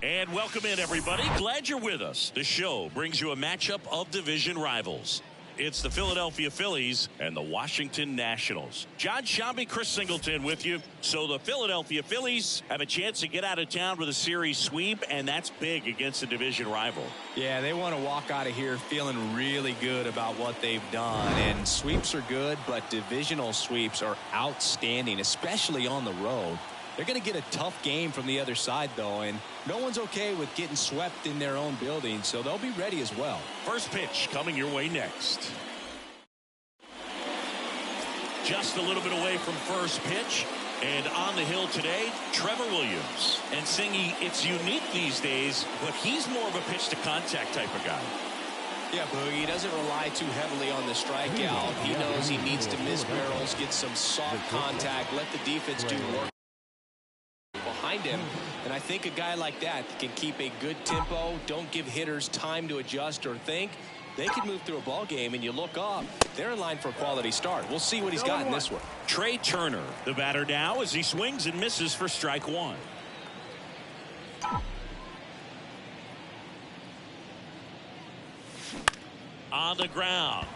And welcome in, everybody. Glad you're with us. The show brings you a matchup of division rivals. It's the Philadelphia Phillies and the Washington Nationals. John Shambi, Chris Singleton with you. So the Philadelphia Phillies have a chance to get out of town with a series sweep, and that's big against a division rival. Yeah, they want to walk out of here feeling really good about what they've done. And sweeps are good, but divisional sweeps are outstanding, especially on the road. They're going to get a tough game from the other side, though, and no one's okay with getting swept in their own building, so they'll be ready as well. First pitch coming your way next. Just a little bit away from first pitch. And on the hill today, Trevor Williams. And Singy, it's unique these days, but he's more of a pitch-to-contact type of guy. Yeah, Boogie, he doesn't rely too heavily on the strikeout. He knows he needs to miss barrels, get some soft contact, let the defense do work behind him. And I think a guy like that can keep a good tempo, don't give hitters time to adjust or think. They can move through a ball game, and you look up, they're in line for a quality start. We'll see what he's got in this one. Trey Turner, the batter now, as he swings and misses for strike one. On the ground.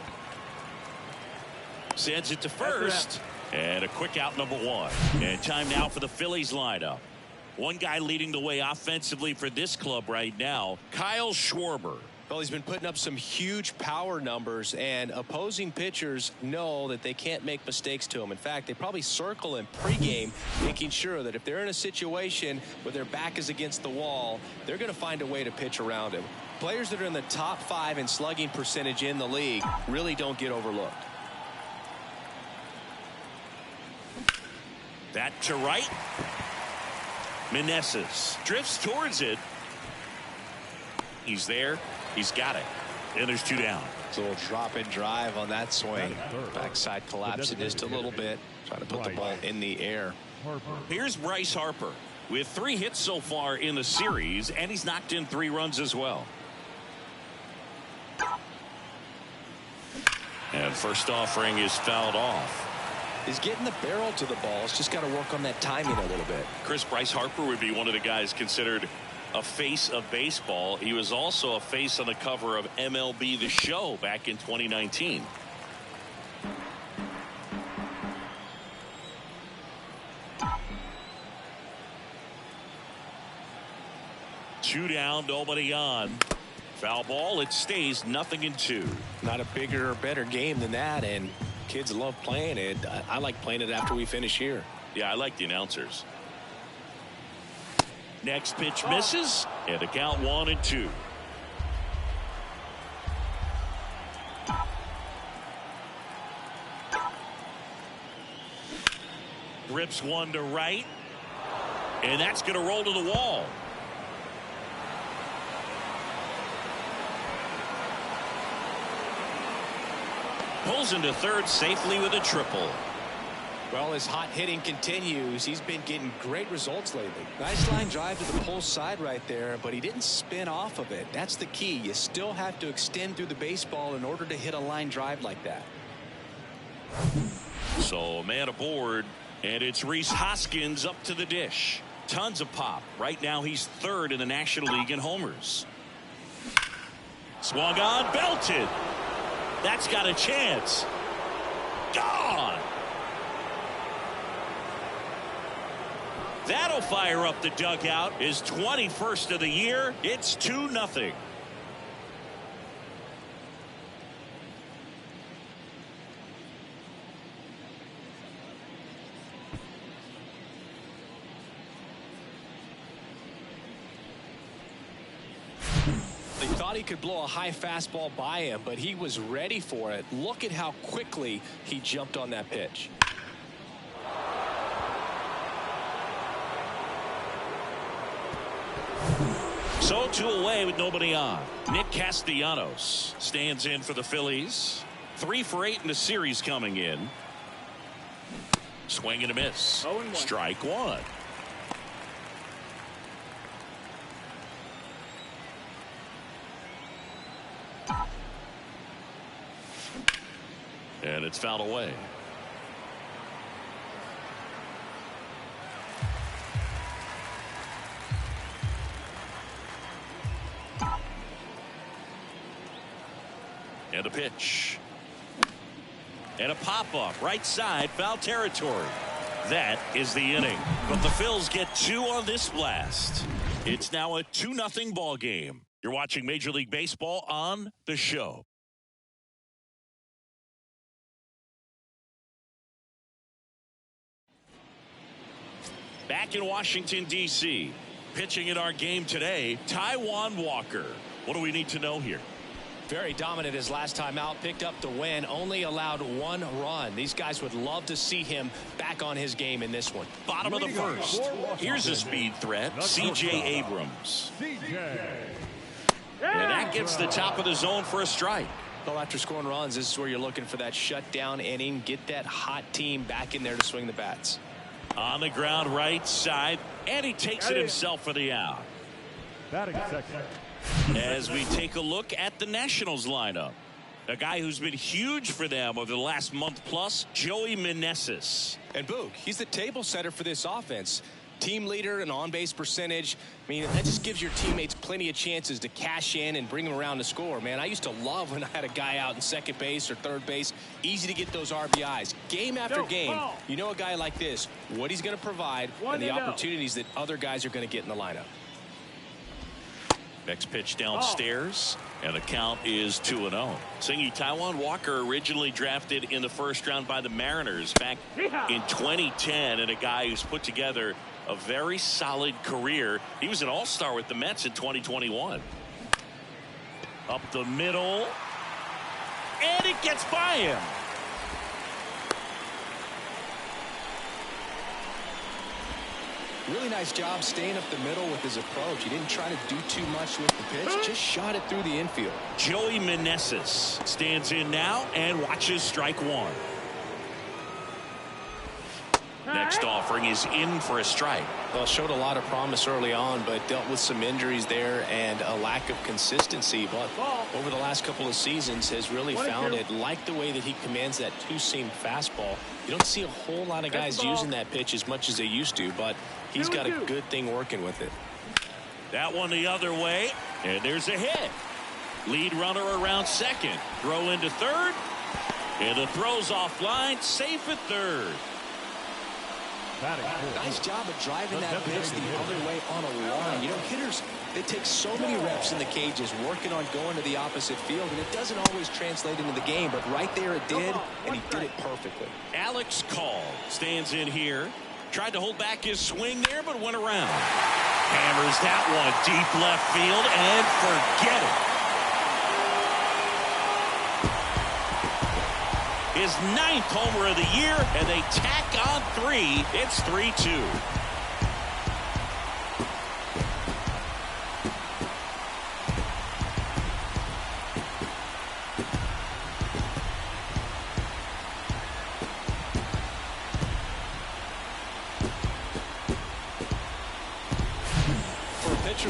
Sends it to first. And a quick out, number one. And time now for the Phillies lineup. One guy leading the way offensively for this club right now, Kyle Schwarber. Well, he's been putting up some huge power numbers, and opposing pitchers know that they can't make mistakes to him. In fact, they probably circle him pregame, making sure that if they're in a situation where their back is against the wall, they're going to find a way to pitch around him. Players that are in the top 5 in slugging percentage in the league really don't get overlooked. That to right. Meneses drifts towards it. He's there. He's got it. And there's 2 down. It's a little drop and drive on that swing. Backside collapsing just a little bit. Trying to put the ball in the air. Here's Bryce Harper with 3 hits so far in the series, and he's knocked in 3 runs as well. And first offering is fouled off. He's getting the barrel to the ball. It's just got to work on that timing a little bit. Bryce Harper would be one of the guys considered a face of baseball. He was also a face on the cover of MLB The Show back in 2019. Two down, nobody on. Foul ball, it stays 0-2. Not a bigger or better game than that, and kids love playing it. I like playing it after we finish here. Yeah, I like the announcers. Next pitch misses, and the count 1-2. Rips one to right, and that's going to roll to the wall. Pulls into third safely with a triple. Well, his hot hitting continues. He's been getting great results lately. Nice line drive to the pull side right there, but he didn't spin off of it. That's the key. You still have to extend through the baseball in order to hit a line drive like that. So a man aboard, and it's Rhys Hoskins up to the dish. Tons of pop. Right now he's third in the National League in homers. Swung on, belted. That's got a chance. Gone. That'll fire up the dugout. His 21st of the year. It's 2-0. They thought he could blow a high fastball by him, but he was ready for it. Look at how quickly he jumped on that pitch. So 2 away with nobody on. Nick Castellanos stands in for the Phillies. 3 for 8 in the series coming in. Swing and a miss. Strike one. And it's fouled away. And a pitch. And a pop-up. Right side, foul territory. That is the inning. But the Phils get 2 on this blast. It's now a 2-0 ball game. You're watching Major League Baseball on The Show. Back in Washington, D.C., pitching in our game today, Taijuan Walker. What do we need to know here? Very dominant his last time out, picked up the win, only allowed 1 run. These guys would love to see him back on his game in this one. Bottom of the first. Here's a speed threat, C.J. Abrams. And that gets the top of the zone for a strike. Well, after scoring runs, this is where you're looking for that shutdown inning. Get that hot team back in there to swing the bats. On the ground right side, and he takes it himself for the out. As we take a look at the Nationals lineup, a guy who's been huge for them over the last month plus, Joey Meneses. And Boog, he's the table setter for this offense. Team leader and on-base percentage. I mean, that just gives your teammates plenty of chances to cash in and bring them around to score, man. I used to love when I had a guy out in second base or third base. Easy to get those RBIs. Game after game, you know a guy like this, what he's going to provide and the opportunities that other guys are going to get in the lineup. Next pitch downstairs, and the count is 2-0. Singy, Taijuan Walker originally drafted in the first round by the Mariners back in 2010, and a guy who's put together a very solid career. He was an all-star with the Mets in 2021. Up the middle, and it gets by him. Really nice job staying up the middle with his approach. He didn't try to do too much with the pitch, just shot it through the infield. Joey Meneses stands in now and watches strike one. Next offering is in for a strike. Well, showed a lot of promise early on, but dealt with some injuries there and a lack of consistency. But over the last couple of seasons has really found it. Like the way that he commands that two-seam fastball. You don't see a whole lot of guys using that pitch as much as they used to, but he's got a good thing working with it. That one the other way, and there's a hit. Lead runner around second. Throw into third, and the throw's offline, safe at third. Nice job of driving that pitch the other way on a line. You know, hitters, they take so many reps in the cages working on going to the opposite field, and it doesn't always translate into the game, but right there it did, and he did it perfectly. Alex Call stands in here. Tried to hold back his swing there, but went around. Hammers that one deep left field, and forget it. His 9th homer of the year, and they tack on 3. It's 3-2.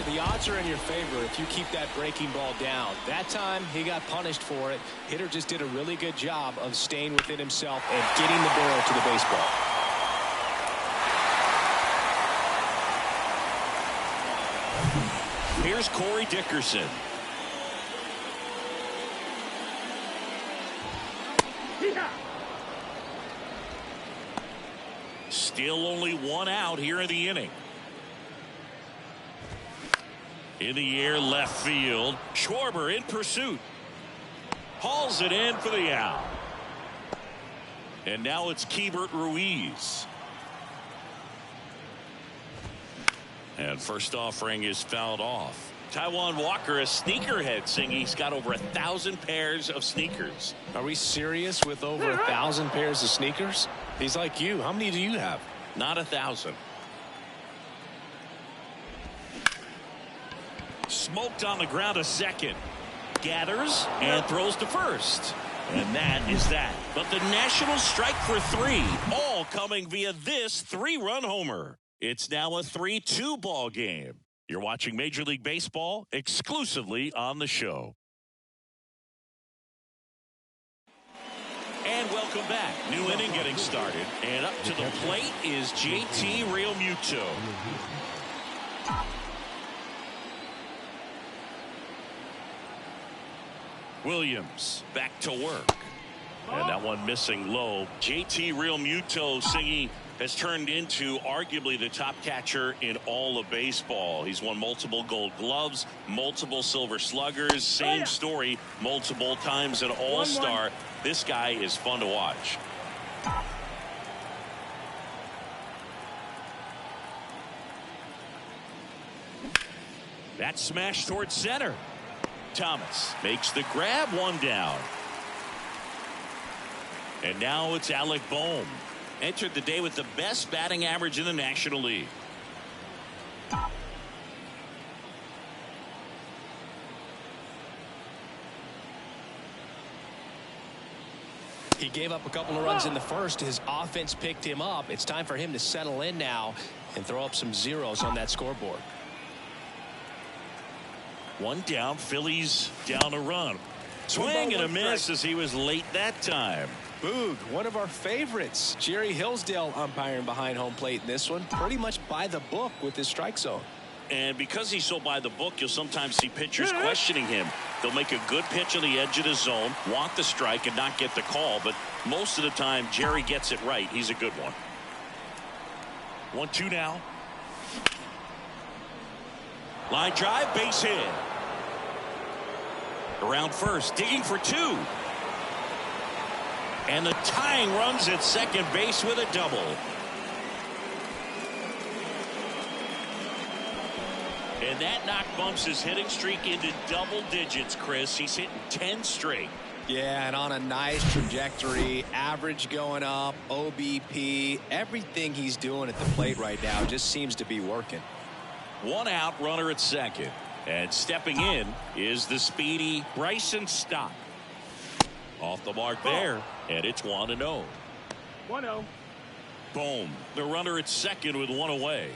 The odds are in your favor if you keep that breaking ball down. That time he got punished for it. Hitter just did a really good job of staying within himself and getting the barrel to the baseball. Here's Corey Dickerson. Still only 1 out here in the inning. In the air, left field. Schwarber in pursuit. Hauls it in for the out. And now it's Keibert Ruiz. And first offering is fouled off. Taijuan Walker, a sneakerhead, saying he's got over 1,000 pairs of sneakers. Are we serious with over 1,000 pairs of sneakers? He's like you. How many do you have? Not 1,000. Smoked on the ground, a second. Gathers and throws to first. And that is that. But the Nationals strike for 3. All coming via this 3-run homer. It's now a 3-2 ball game. You're watching Major League Baseball exclusively on the show. And welcome back. New inning getting started. And up to the plate is JT Realmuto. Williams back to work. And that one missing low. JT Realmuto singing has turned into arguably the top catcher in all of baseball. He's won multiple Gold Gloves, multiple Silver Sluggers, same story, multiple times an All-Star. This guy is fun to watch. That smash towards center. Thomas makes the grab, 1 down. And now it's Alec Bohm. Entered the day with the best batting average in the National League. He gave up a couple of runs in the first. His offense picked him up. It's time for him to settle in now and throw up some zeros on that scoreboard. 1 down. Phillies down a run. Swing and a miss as he was late that time. Boog, one of our favorites. Jerry Hillsdale umpiring behind home plate in this one. Pretty much by the book with his strike zone. And because he's so by the book, you'll sometimes see pitchers questioning him. They'll make a good pitch on the edge of the zone, want the strike, and not get the call. But most of the time, Jerry gets it right. He's a good one. 1-2 now. Line drive, base hit. Around first, digging for 2. And the tying runs at second base with a double. And that knock bumps his hitting streak into double digits, Chris. He's hitting 10 straight. Yeah, and on a nice trajectory, average going up, OBP, everything he's doing at the plate right now just seems to be working. 1 out, runner at second. And stepping in is the speedy Bryson Stott. Off the mark there, and it's 1-0. 1-0. Boom. The runner at second with 1 away.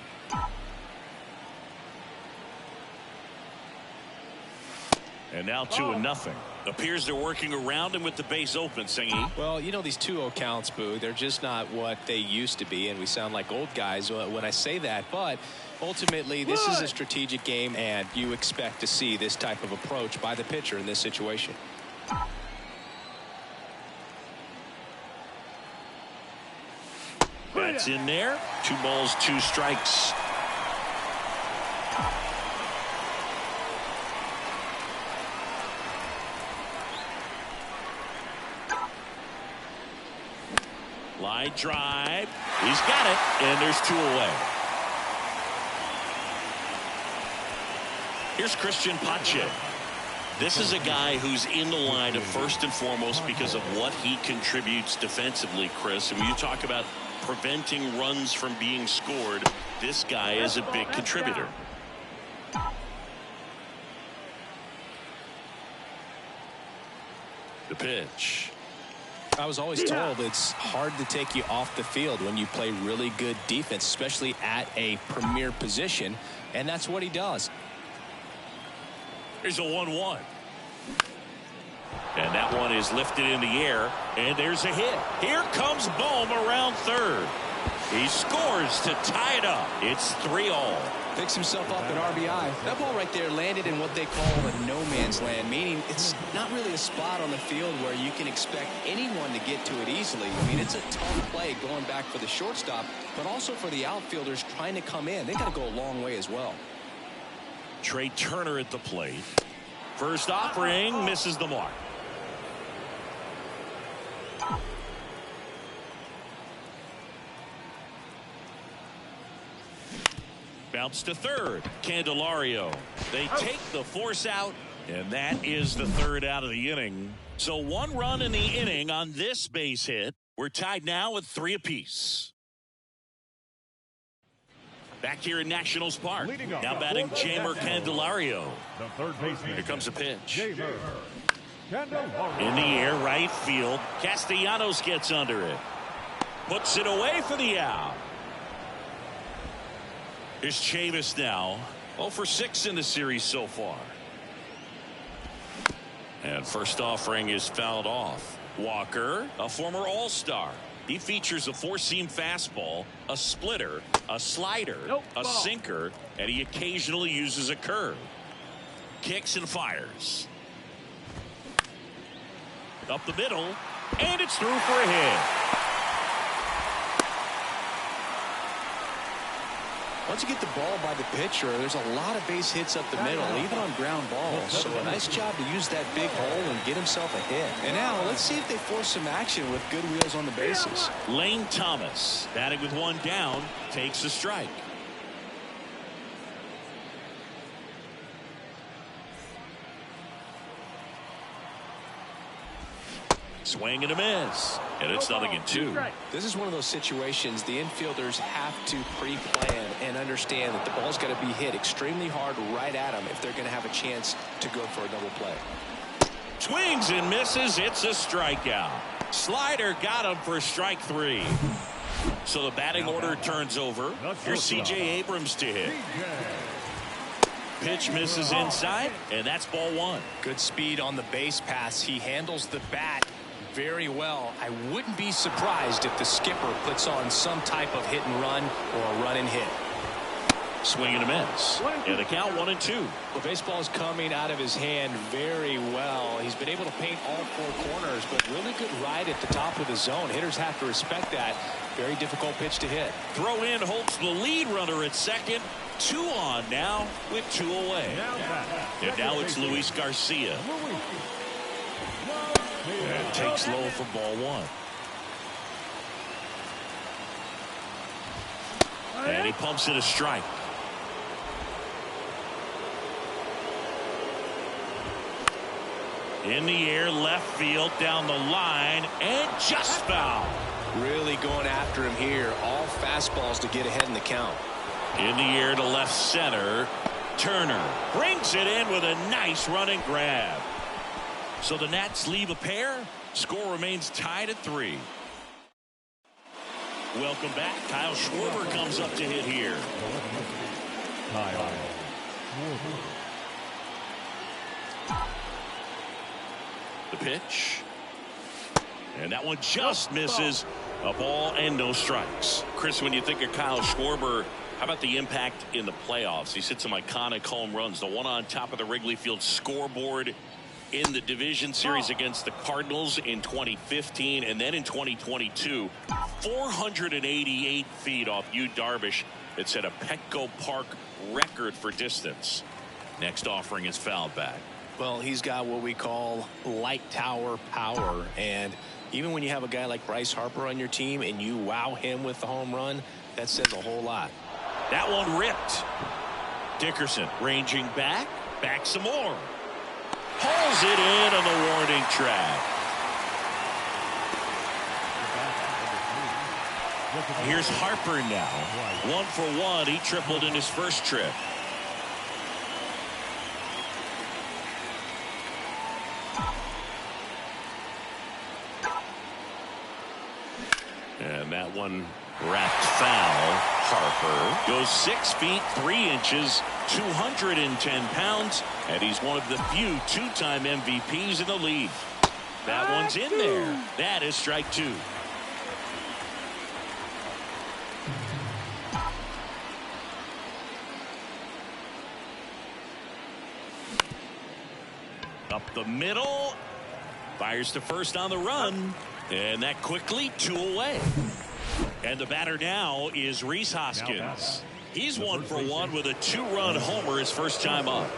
And now 2-0. Appears they're working around him with the base open, Singy. Well, you know, these 2-0 counts, Boo, they're just not what they used to be, and we sound like old guys when I say that. But ultimately, this is a strategic game, and you expect to see this type of approach by the pitcher in this situation. That's in there. 2 balls, 2 strikes. Line drive. He's got it, and there's 2 away. Here's Christian Pache. This is a guy who's in the lineup first and foremost because of what he contributes defensively, Chris. And when you talk about preventing runs from being scored, this guy is a big contributor. The pitch. I was always told it's hard to take you off the field when you play really good defense, especially at a premier position, and that's what he does. Here's a 1-1. And that one is lifted in the air, and there's a hit. Here comes Bohm around third. He scores to tie it up. It's 3-all. Picks himself up at RBI. That ball right there landed in what they call a no man's land, meaning it's not really a spot on the field where you can expect anyone to get to it easily. I mean, it's a tough play going back for the shortstop, but also for the outfielders trying to come in. They got to go a long way as well. Trey Turner at the plate. First offering misses the mark. Bounce to third. Candelario. They take the force out, and that is the 3rd out of the inning. So 1 run in the inning on this base hit. We're tied now at 3 apiece. Back here in Nationals Park. Now batting Jeimer Candelario. Here comes a pitch. In the air, right field. Castellanos gets under it. Puts it away for the out. Here's Chavis now. 0 for 6 in the series so far. And first offering is fouled off. Walker, a former All-Star. He features a 4-seam fastball, a splitter, a slider, a sinker, and he occasionally uses a curve. Kicks and fires. Up the middle, and it's through for a hit. Once you get the ball by the pitcher, there's a lot of base hits up the middle, even on ground balls. So a nice job to use that big hole and get himself a hit. And now let's see if they force some action with good wheels on the bases. Lane Thomas, batting with 1 down, takes a strike. Swing and a miss. And it's 0-2. This is one of those situations the infielders have to pre-plan and understand that the ball's got to be hit extremely hard right at them if they're going to have a chance to go for a double play. Swings and misses. It's a strikeout. Slider got him for strike 3. So the batting order turns over. Here's C.J. Abrams to hit. Pitch misses inside, and that's ball 1. Good speed on the base pass. He handles the bat very well. I wouldn't be surprised if the skipper puts on some type of hit and run or a run and hit. Swing and a miss. And the count 1-2. The baseball is coming out of his hand very well. He's been able to paint all 4 corners, but really good ride at the top of the zone. Hitters have to respect that. Very difficult pitch to hit. Throw in holds the lead runner at second. 2 on now with 2 away. And now it's Luis Garcia. And takes low for ball 1. And he pumps it a strike. In the air, left field, down the line, and just foul. Really going after him here. All fastballs to get ahead in the count. In the air to left center. Turner brings it in with a nice running grab. So the Nats leave a pair. Score remains tied at 3. Welcome back. Kyle Schwarber comes up to hit here. The pitch. And that one just misses. A ball and no strikes. Chris, when you think of Kyle Schwarber, how about the impact in the playoffs? He's hit some iconic home runs. The one on top of the Wrigley Field scoreboard in the division series against the Cardinals in 2015, and then in 2022, 488 feet off Yu Darvish. It set a Petco Park record for distance. Next offering is fouled back. Well, he's got what we call light tower power, and Even when you have a guy like Bryce Harper on your team and you wow him with the home run, that says a whole lot. That one ripped. Dickerson ranging back some more. Pulls it in on the warning track. Here's Harper now. 1 for 1. He tripled in his first trip. And that one wrapped foul. Harper goes 6 feet 3 inches, 210 pounds, and he's one of the few two-time MVPs in the league. That one's in there. That is strike 2. Up the middle. Fires to first on the run. And that quickly 2 away. And the batter now is Rhys Hoskins. He's 1 for 1 with a 2-run homer his first time up.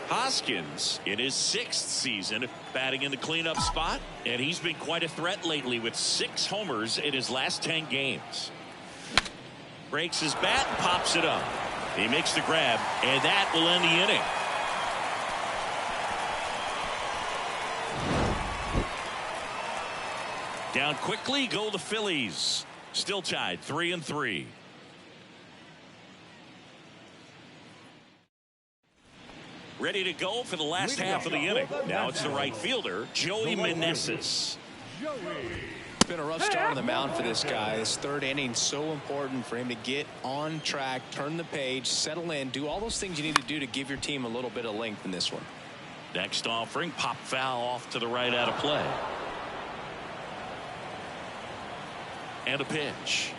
Hoskins in his 6th season batting in the cleanup spot, and he's been quite a threat lately with 6 homers in his last 10 games. Breaks his bat and pops it up. He makes the grab, and that will end the inning. Down quickly go the Phillies. Still tied 3-3. Ready to go for the last half of the inning. Now it's the right fielder, Joey Meneses. It's been a rough start on the mound for this guy. This 3rd inning so important for him to get on track, turn the page, settle in, do all those things you need to do to give your team a little bit of length in this one. Next offering, pop foul off to the right out of play. And a pitch.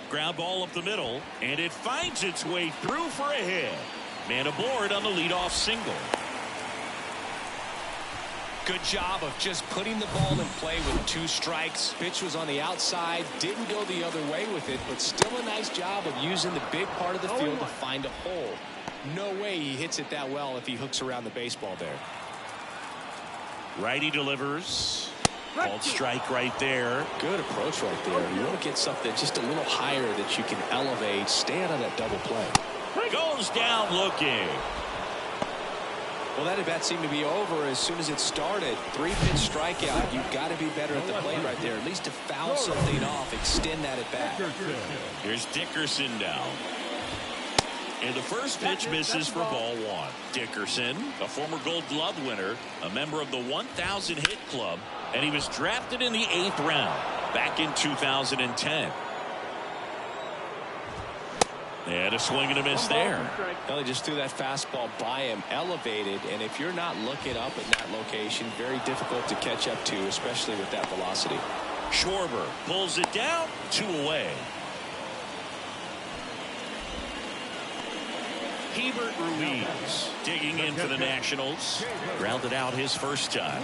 Ground ball up the middle, and it finds its way through for a hit. Man aboard on the leadoff single. Good job of just putting the ball in play with 2 strikes. Pitch was on the outside, didn't go the other way with it, but still a nice job of using the big part of the field to find a hole. No way he hits it that well if he hooks around the baseball there. Righty delivers. Called strike right there. Good approach right there. You want to get something just a little higher that you can elevate. Stay out of that double play. Goes down looking. Well, that at bat seemed to be over as soon as it started. 3-pitch strikeout. You've got to be better at the plate right there. At least to foul something off. Extend that at bat. Here's Dickerson now. And the first pitch misses for ball 1. Dickerson, a former Gold Glove winner, a member of the 1,000 hit club, and he was drafted in the 8th round back in 2010. And a swing and a miss there. Well, he just threw that fastball by him, elevated, and if you're not looking up at that location, very difficult to catch up to, especially with that velocity. Schwarber pulls it down, 2 away. Hebert Ruiz digging in for the Nationals. Grounded out his first time.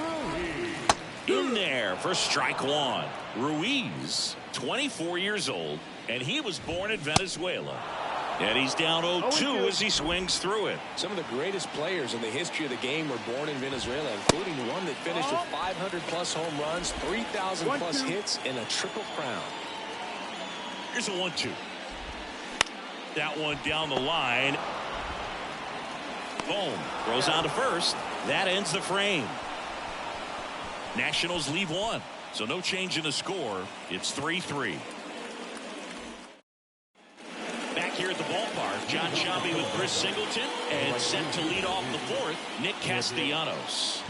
In there for strike 1. Ruiz, 24 years old, and he was born in Venezuela. And he's down 0-2 as he swings through it. Some of the greatest players in the history of the game were born in Venezuela, including one that finished with 500+ home runs, 3,000+ hits, and a triple crown. Here's a 1-2. That one down the line. Boom. Throws on to first. That ends the frame. Nationals leave 1. So no change in the score. It's 3-3. Back here at the ballpark, John Sciambi with Chris Singleton, and set to lead off the 4th, Nick Castellanos.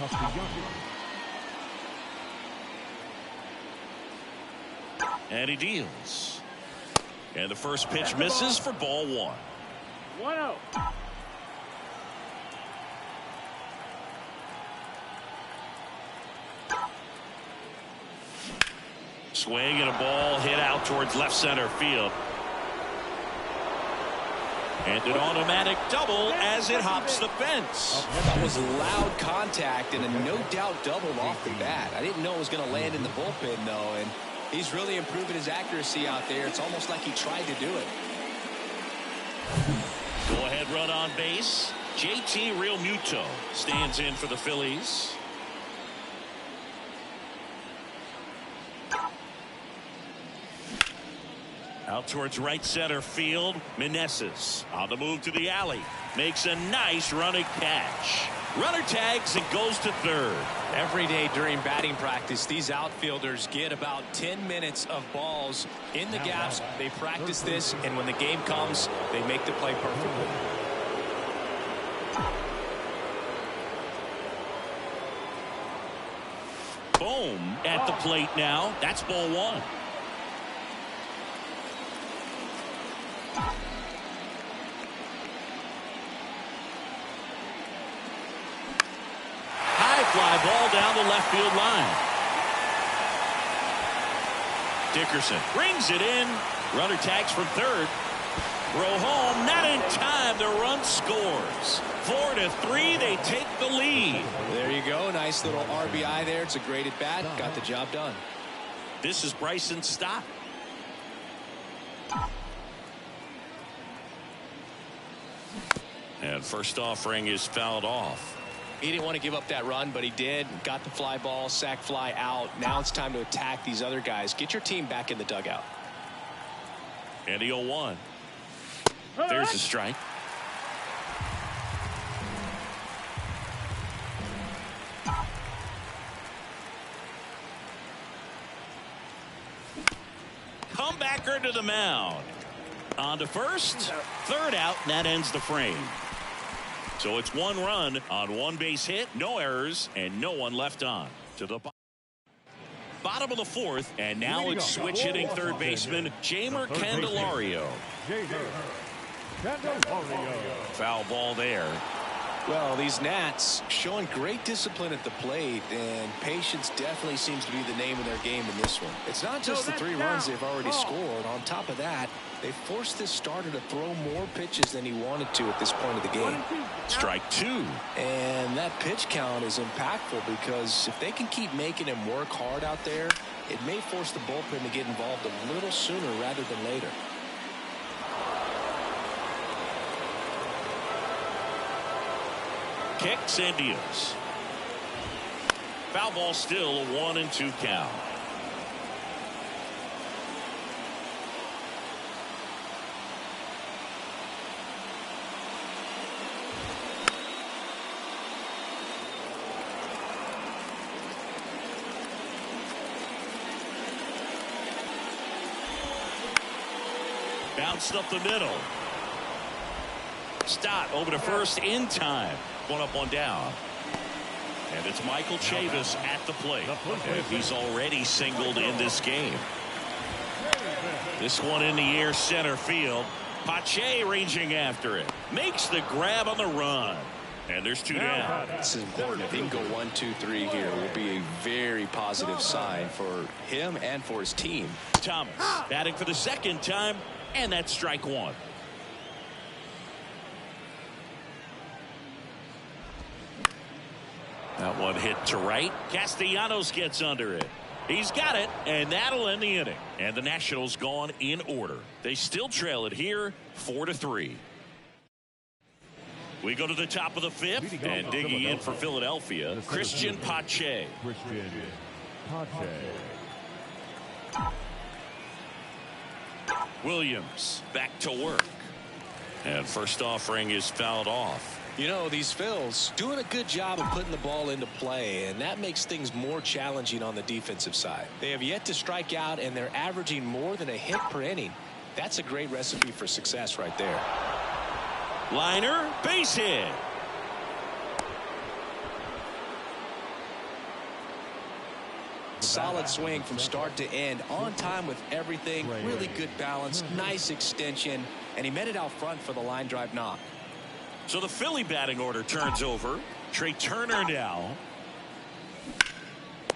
And he deals. And the first pitch misses for ball 1. 1-0. Swing and a ball hit out towards left center field. And an automatic double as it hops the fence. That was loud contact and a no doubt double off the bat. I didn't know it was going to land in the bullpen though, and he's really improving his accuracy out there. It's almost like he tried to do it. Go ahead run on base. JT Realmuto stands in for the Phillies. Out towards right center field. Meneses on the move to the alley. Makes a nice running catch. Runner tags and goes to third. Every day during batting practice, these outfielders get about 10 minutes of balls in the gaps. They practice this, and when the game comes, they make the play perfectly. Boom at the plate now. That's ball one. High fly ball down the left field line. Dickerson brings it in. Runner tags from third. Throw home, not in time. The run scores. 4-3, they take the lead. There you go. Nice little RBI there. It's a great at bat. Got the job done. This is Bryson Stott. And first offering is fouled off. He didn't want to give up that run, but he did. Got the fly ball, sac fly out. Now it's time to attack these other guys. Get your team back in the dugout. And the 0-1. There's a strike. Comebacker to the mound. On to first. Third out, and that ends the frame. So it's one run on one base hit, no errors, and no one left on. To the bottom of the fourth, and now it's switch hitting third baseman Jeimer Candelario. Foul ball there. Well, these Nats showing great discipline at the plate, and patience definitely seems to be the name of their game in this one. It's not just the 3 runs they've already scored. On top of that, they forced this starter to throw more pitches than he wanted to at this point of the game. Strike 2. And that pitch count is impactful because if they can keep making him work hard out there, it may force the bullpen to get involved a little sooner rather than later. Kicks and deals. Foul ball still, a 1-2 count. Bounced up the middle. Stott over to first in time. One up, one down. And it's Michael Chavis at the plate. And he's already singled in this game. This one in the air center field. Pache ranging after it. Makes the grab on the run. And there's 2 down. This is important. If he can go 1, 2, 3 here, it will be a very positive sign for him and for his team. Thomas batting for the second time. And that's strike 1. That one hit to right. Castellanos gets under it. He's got it, and that'll end the inning. And the Nationals gone in order. They still trail it here, 4-3. We go to the top of the 5th, and digging in for Philadelphia, Christian Pache. Williams back to work. And first offering is fouled off. You know, these Phils doing a good job of putting the ball into play, and that makes things more challenging on the defensive side. They have yet to strike out, and they're averaging more than a hit per inning. That's a great recipe for success right there. Liner, base hit. Solid swing from start to end, on time with everything, really good balance, nice extension, and he met it out front for the line drive knock. So the Philly batting order turns over. Trey Turner now.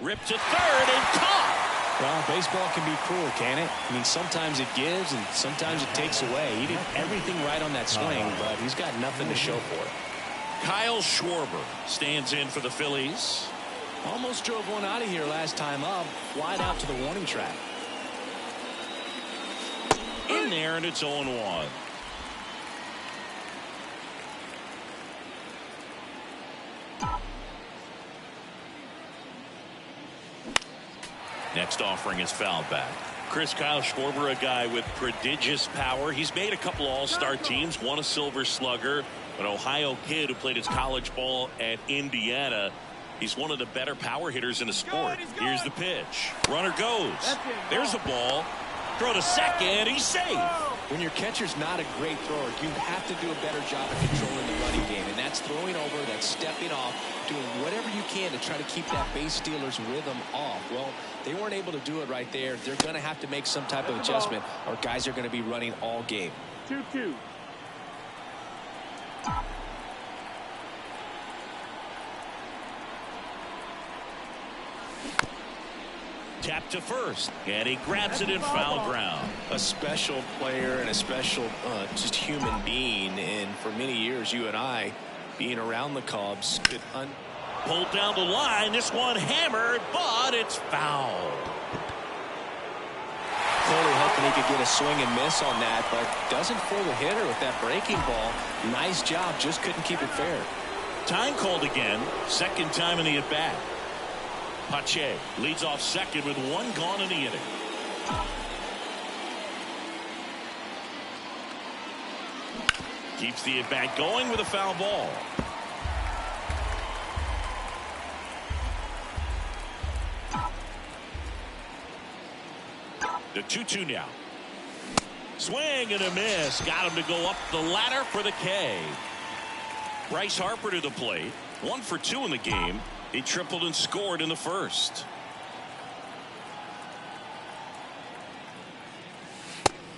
Ripped to third and caught. Well, baseball can be cruel, can it? I mean, sometimes it gives and sometimes it takes away. He did everything right on that swing, but he's got nothing to show for it. Kyle Schwarber stands in for the Phillies. Almost drove one out of here last time up. Flied out to the warning track. In there, and it's 0-1. Next offering is fouled back. Chris, Kyle Schwarber, a guy with prodigious power. He's made a couple all-star teams, won a Silver Slugger, an Ohio kid who played his college ball at Indiana. He's one of the better power hitters in the sport. Here's the pitch. Runner goes. There's a ball. Throw to second. He's safe. When your catcher's not a great thrower, you have to do a better job of controlling the running game. And that's throwing over, that's stepping off, doing whatever you can to try to keep that base stealer's rhythm off. Well, they weren't able to do it right there. They're going to have to make some type of adjustment, or guys are going to be running all game. 2-2. Tap to first, and he grabs it in foul ground. A special player and a special just human being, and for many years you and I being around the Cubs could pulled down the line. This one hammered, but it's foul. Clearly hoping he could get a swing and miss on that, but doesn't fool the hitter with that breaking ball. Nice job, just couldn't keep it fair. Time called again, second time in the at bat. Pache leads off second with one gone in the inning. Keeps the at bat going with a foul ball. The 2-2 now. Swing and a miss. Got him to go up the ladder for the K. Bryce Harper to the plate. 1 for 2 in the game. He tripled and scored in the first.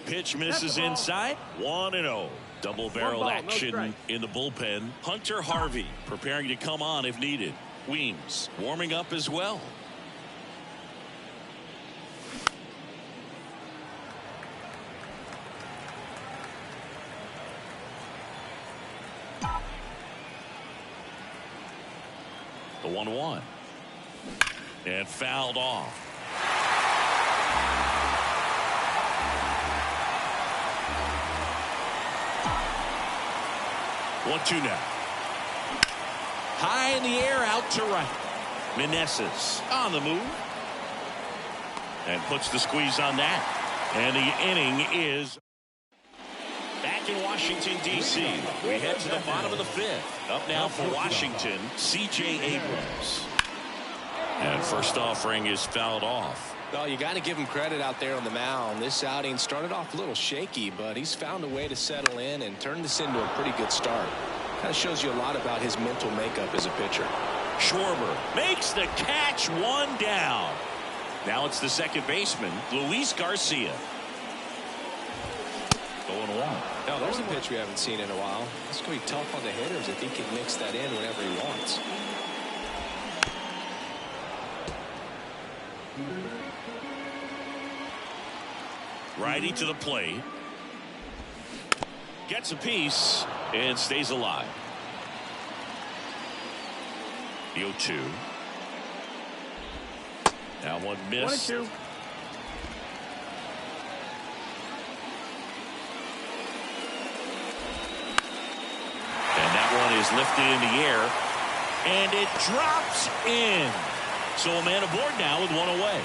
Pitch misses inside. 1-0. Double barrel action in the bullpen. Hunter Harvey preparing to come on if needed. Weems warming up as well. The 1-1. And fouled off. One-two now. High in the air, out to right. Meneses on the move. And puts the squeeze on that. And the inning is back in Washington, D.C. We head to the bottom of the fifth. Up now for Washington, C.J. Abrams. And first offering is fouled off. Well, you got to give him credit out there on the mound. This outing started off a little shaky, but he's found a way to settle in and turn this into a pretty good start. Kind of shows you a lot about his mental makeup as a pitcher. Schwarber makes the catch, one down. Now it's the second baseman, Luis Garcia. 0-1. Now there's a pitch we haven't seen in a while. It's going to be tough on the hitters if he can mix that in whenever he wants. Righty to the plate. Gets a piece and stays alive. The 0-2. Now one missed. 1-2. Is lifted in the air, and it drops in. So a man aboard now with one away.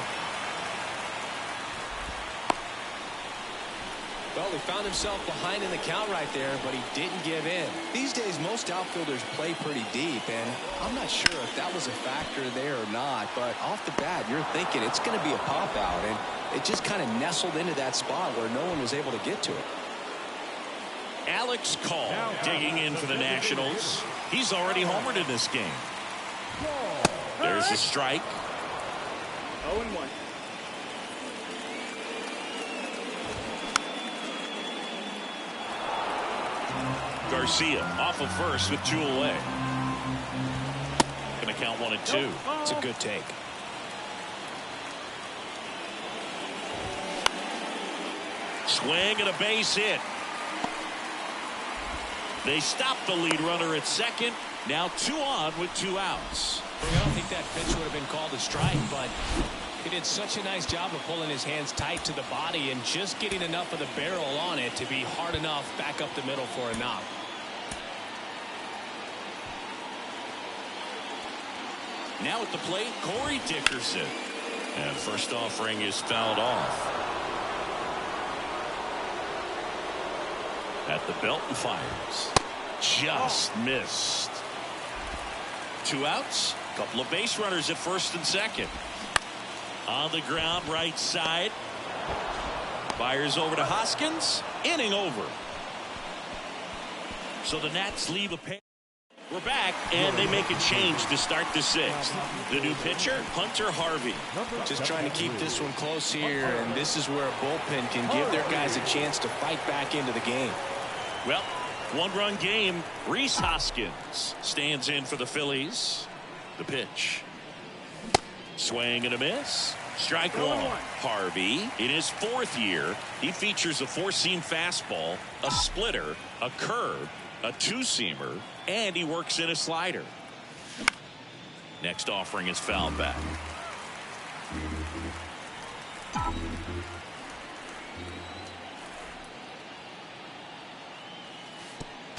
Well, he found himself behind in the count right there, but he didn't give in. These days, most outfielders play pretty deep, and I'm not sure if that was a factor there or not, but off the bat, you're thinking it's going to be a pop-out, and it just kind of nestled into that spot where no one was able to get to it. Alex Call digging in for the Nationals. He's already homered in this game. There's a strike. 0-1. Garcia off of first with 2 away. Going to count 1-2. It's a good take. Swing and a base hit. They stop the lead runner at second. Now 2 on with 2 outs. I don't think that pitch would have been called a strike, but he did such a nice job of pulling his hands tight to the body and just getting enough of the barrel on it to be hard enough back up the middle for a knock. Now at the plate, Corey Dickerson. And first offering is fouled off. At the belt and fires. Just missed. 2 outs. Couple of base runners at first and second. On the ground, right side. Fires over to Hoskins. Inning over. So the Nats leave a pair. We're back, and they make a change to start the 6th. The new pitcher, Hunter Harvey. Just trying to keep this one close here, and this is where a bullpen can give their guys a chance to fight back into the game. Well, 1-run game. Rhys Hoskins stands in for the Phillies. The pitch. Swing and a miss. Strike 1. Harvey, in his 4th year, he features a 4-seam fastball, a splitter, a curve, a 2-seamer, and he works in a slider. Next offering is fouled back.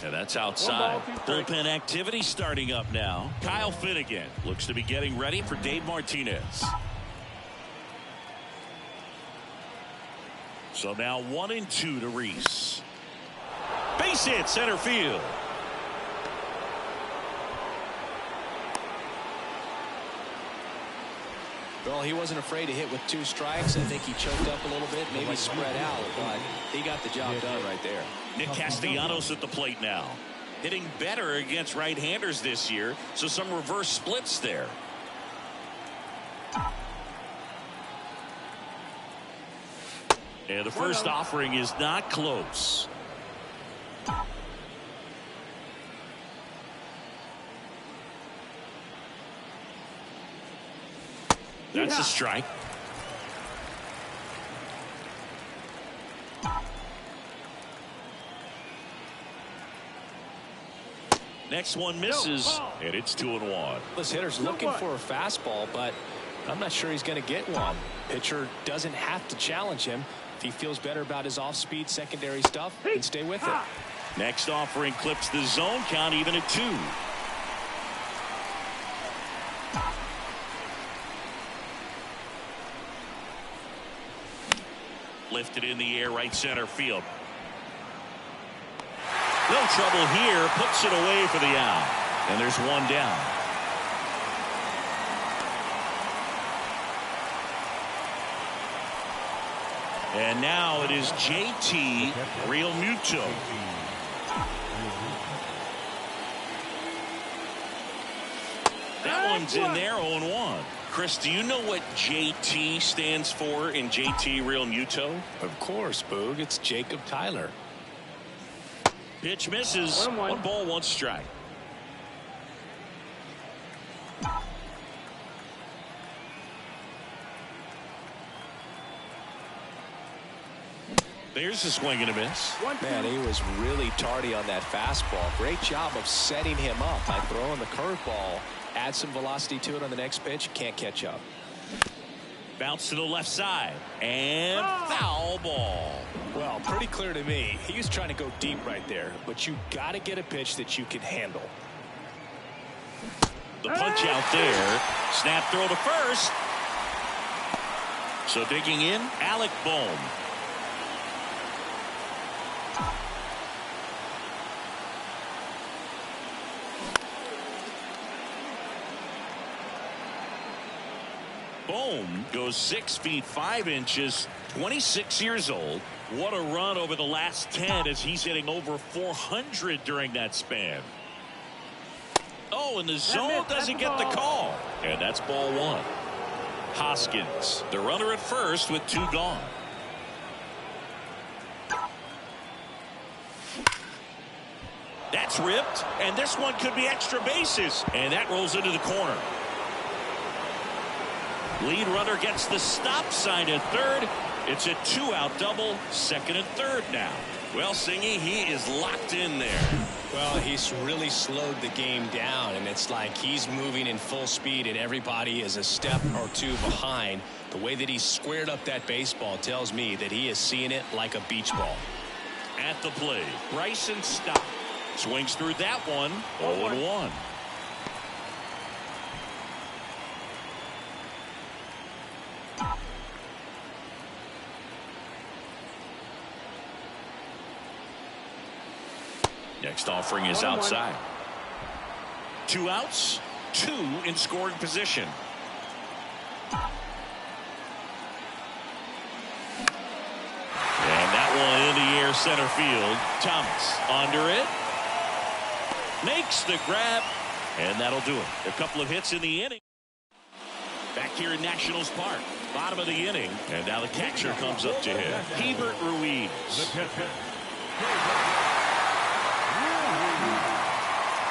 And that's outside. Bullpen activity starting up now. Kyle Finnegan looks to be getting ready for Dave Martinez. So now 1-2 to Rhys. Base hit center field. Well, he wasn't afraid to hit with 2 strikes. I think he choked up a little bit, maybe spread out, but he got the job done right there. Nick Castellanos at the plate now. Hitting better against right-handers this year, so some reverse splits there. And the first offering is not close. That's a strike. Next one misses, and it's 2-1. This hitter's looking for a fastball, but I'm not sure he's going to get one. Pitcher doesn't have to challenge him. If he feels better about his off-speed secondary stuff, then stay with it. Next offering clips the zone count even at 2. Lifted in the air, right center field. No trouble here. Puts it away for the out. And there's one down. And now it is JT Realmuto. That one's in there, 0-1. Chris, do you know what JT stands for in JT Realmuto? Of course, Boog. It's Jacob Tyler. Pitch misses. 1 ball, 1 strike. There's a swing and a miss. Man, he was really tardy on that fastball. Great job of setting him up by throwing the curveball. Add some velocity to it on the next pitch. Can't catch up. Bounce to the left side. And foul ball. Well, pretty clear to me. He was trying to go deep right there. But you got to get a pitch that you can handle. The punch out there. Snap throw to first. So digging in, Alec Bohm. Bohm goes 6 feet 5 inches, 26 years old. What a run over the last 10 as he's hitting over 400 during that span. Oh, and the zone doesn't get the call. And that's ball 1. Hoskins, the runner at first with 2 gone. That's ripped, and this one could be extra bases. And that rolls into the corner. Lead runner gets the stop sign at third. It's a 2-out double, second and third now. Well, Singy, he is locked in there. Well, he's really slowed the game down, and it's like he's moving in full speed, and everybody is a step or 2 behind. The way that he squared up that baseball tells me that he is seeing it like a beach ball. At the plate, Bryson Stott swings through that one, 0-1. Next offering is outside. 2 outs, 2 in scoring position. And that one in the air center field. Thomas under it. Makes the grab. And that'll do it. A couple of hits in the inning. Back here in Nationals Park. Bottom of the inning. And now the catcher comes up to him. Hebert Ruiz.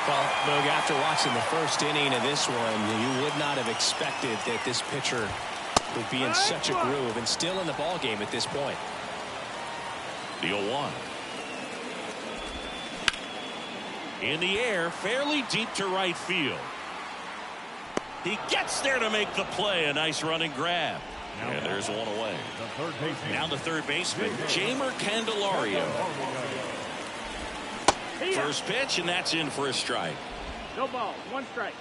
Well, Boog, after watching the first inning of this one, you would not have expected that this pitcher would be in such a groove and still in the ball game at this point. The 0-1. In the air, fairly deep to right field. He gets there to make the play. A nice running grab. And there's one away. Now the third baseman, Jeimer Candelario. First pitch, and that's in for a strike. No ball, 1 strike.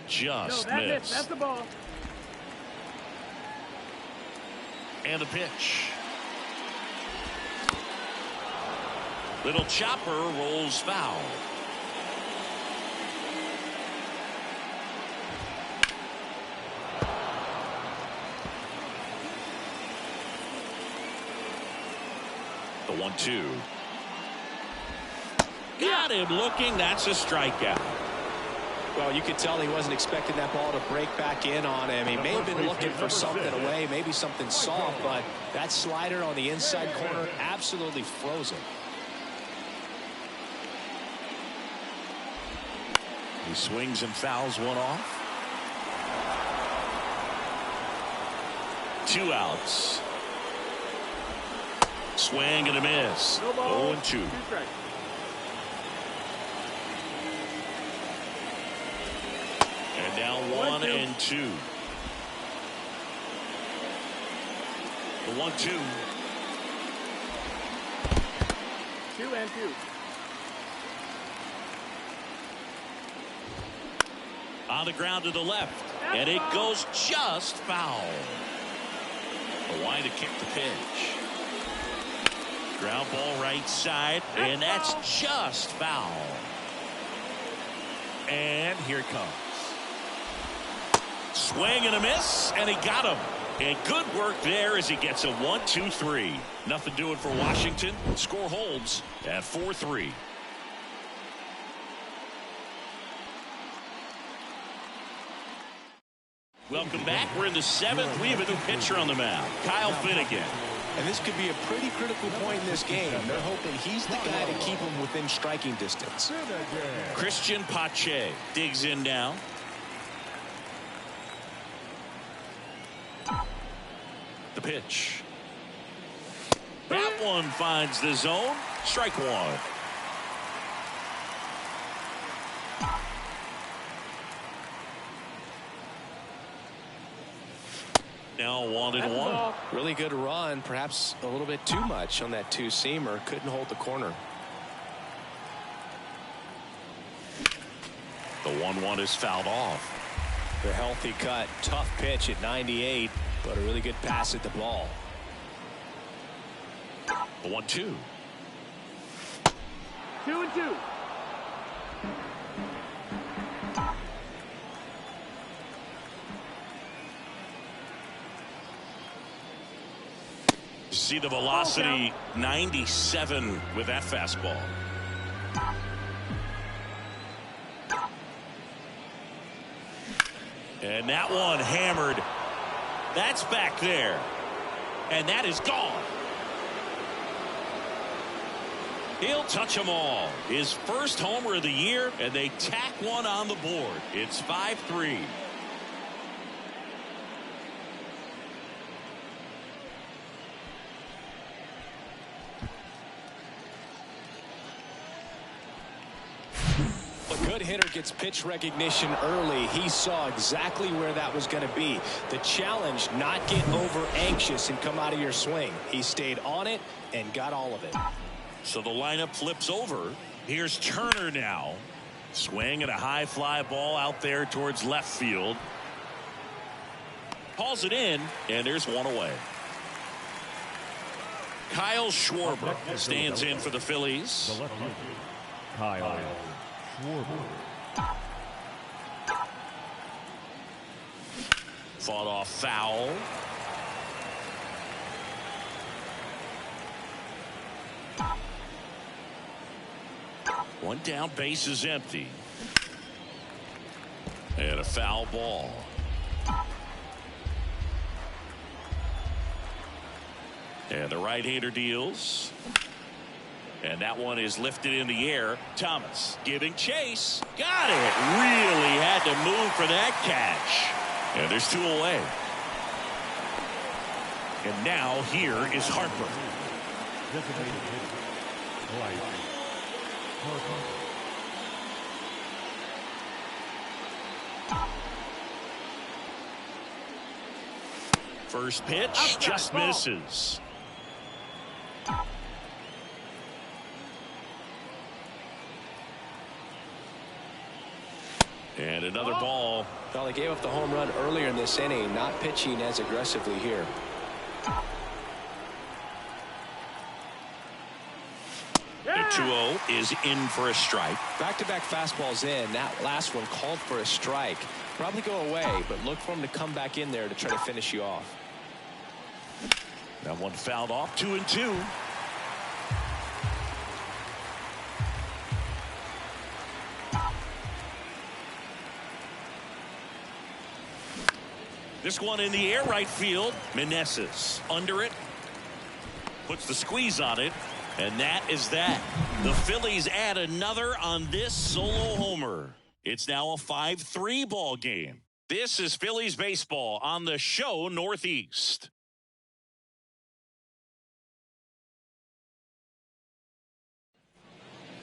Just No, missed. That's the ball. And a pitch. Little chopper rolls foul. The 1-2. Got him looking. That's a strikeout. Well, you could tell he wasn't expecting that ball to break back in on him. He may have been looking for something away, maybe something soft, but that slider on the inside corner absolutely froze him. He swings and fouls one off. 2 outs. Swing and a miss. No ball. 0-2. 2 strikes. And now 1-2. The 1-2. 2-2. On the ground to the left. And it goes just foul. A wide to kick the pitch. Ground ball right side. And that's just foul. And here it comes. Swing and a miss. And he got him. And good work there as he gets a 1-2-3. Nothing doing for Washington. Score holds at 4-3. Welcome back. We're in the 7th. We have a new pitcher on the mound. Kyle Finnegan. And this could be a pretty critical point in this game. They're hoping he's the guy to keep him within striking distance. Christian Pache digs in now. The pitch. That one finds the zone. Strike 1. Now 1-1. Really good run, perhaps a little bit too much on that 2-seamer. Couldn't hold the corner. The 1-1 is fouled off. The healthy cut, tough pitch at 98, but a really good pass at the ball. The 1-2. 2-2. See the velocity 97 with that fastball. And that one hammered. That's back there. And that is gone. He'll touch them all. His first homer of the year, and they tack one on the board. It's 5-3. Good hitter gets pitch recognition early. He saw exactly where that was going to be. The challenge, not get over anxious and come out of your swing. He stayed on it and got all of it. So the lineup flips over. Here's Turner now. Swing and a high fly ball out there towards left field. Calls it in, and there's one away. Kyle Schwarber stands in for the Phillies. The left fielder, Kyle Schwarber. Fought off foul. One down, base is empty. And a foul ball. And the right-hander deals. And that one is lifted in the air. Thomas giving chase. Got it. Really had to move for that catch. And there's two away. And now here is Harper. Designated hitter, right, Harper. First pitch just misses. And another ball. Well, they gave up the home run earlier in this inning, not pitching as aggressively here. The 2-0 is in for a strike. Back-to-back fastballs in. That last one called for a strike. Probably go away, but look for him to come back in there to try to finish you off. That one fouled off. 2-2. This one in the air, right field. Meneses under it. Puts the squeeze on it. And that is that. The Phillies add another on this solo homer. It's now a 5-3 ball game. This is Phillies baseball on the show Northeast.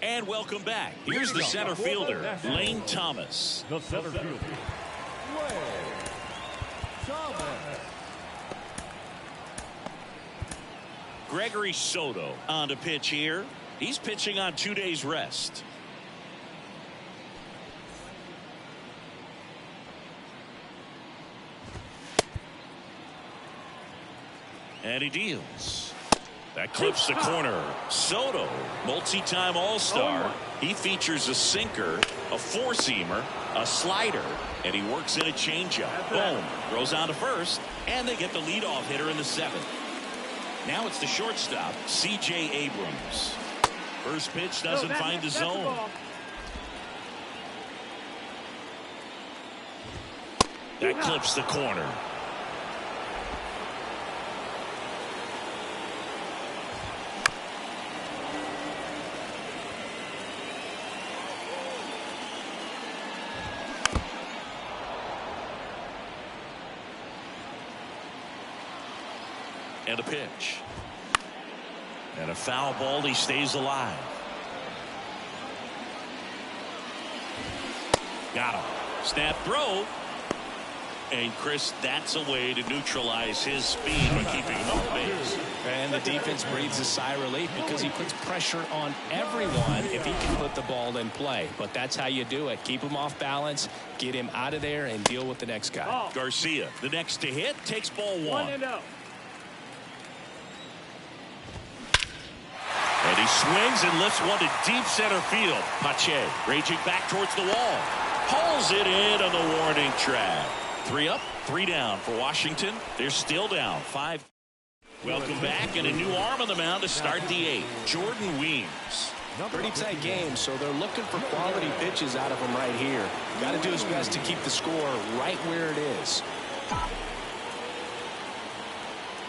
And welcome back. Here's the center fielder, Lane Thomas. The center fielder, Lane Thomas. Gregory Soto on to pitch here. He's pitching on 2 days rest. And he deals. That clips the corner. Soto, multi-time All-Star. He features a sinker, a four-seamer, a slider, and he works in a changeup. Boom. Throws on to first, and they get the leadoff hitter in the seventh. Now it's the shortstop, C.J. Abrams. First pitch doesn't find the zone. That clips the corner. And a pitch. And a foul ball. He stays alive. Got him. Snap throw. And Chris, that's a way to neutralize his speed by keeping him off base. And the defense breathes a sigh of relief because he puts pressure on everyone if he can put the ball in play. But that's how you do it. Keep him off balance, get him out of there, and deal with the next guy. Garcia, the next to hit, takes ball one. 1-0. And he swings and lifts one to deep center field. Pache raging back towards the wall. Pulls it in on the warning track. 3 up, 3 down for Washington. They're still down 5. Welcome back, and a new arm on the mound to start the 8th. Jordan Weems. Pretty tight game, so they're looking for quality pitches out of him right here. Got to do his best to keep the score right where it is.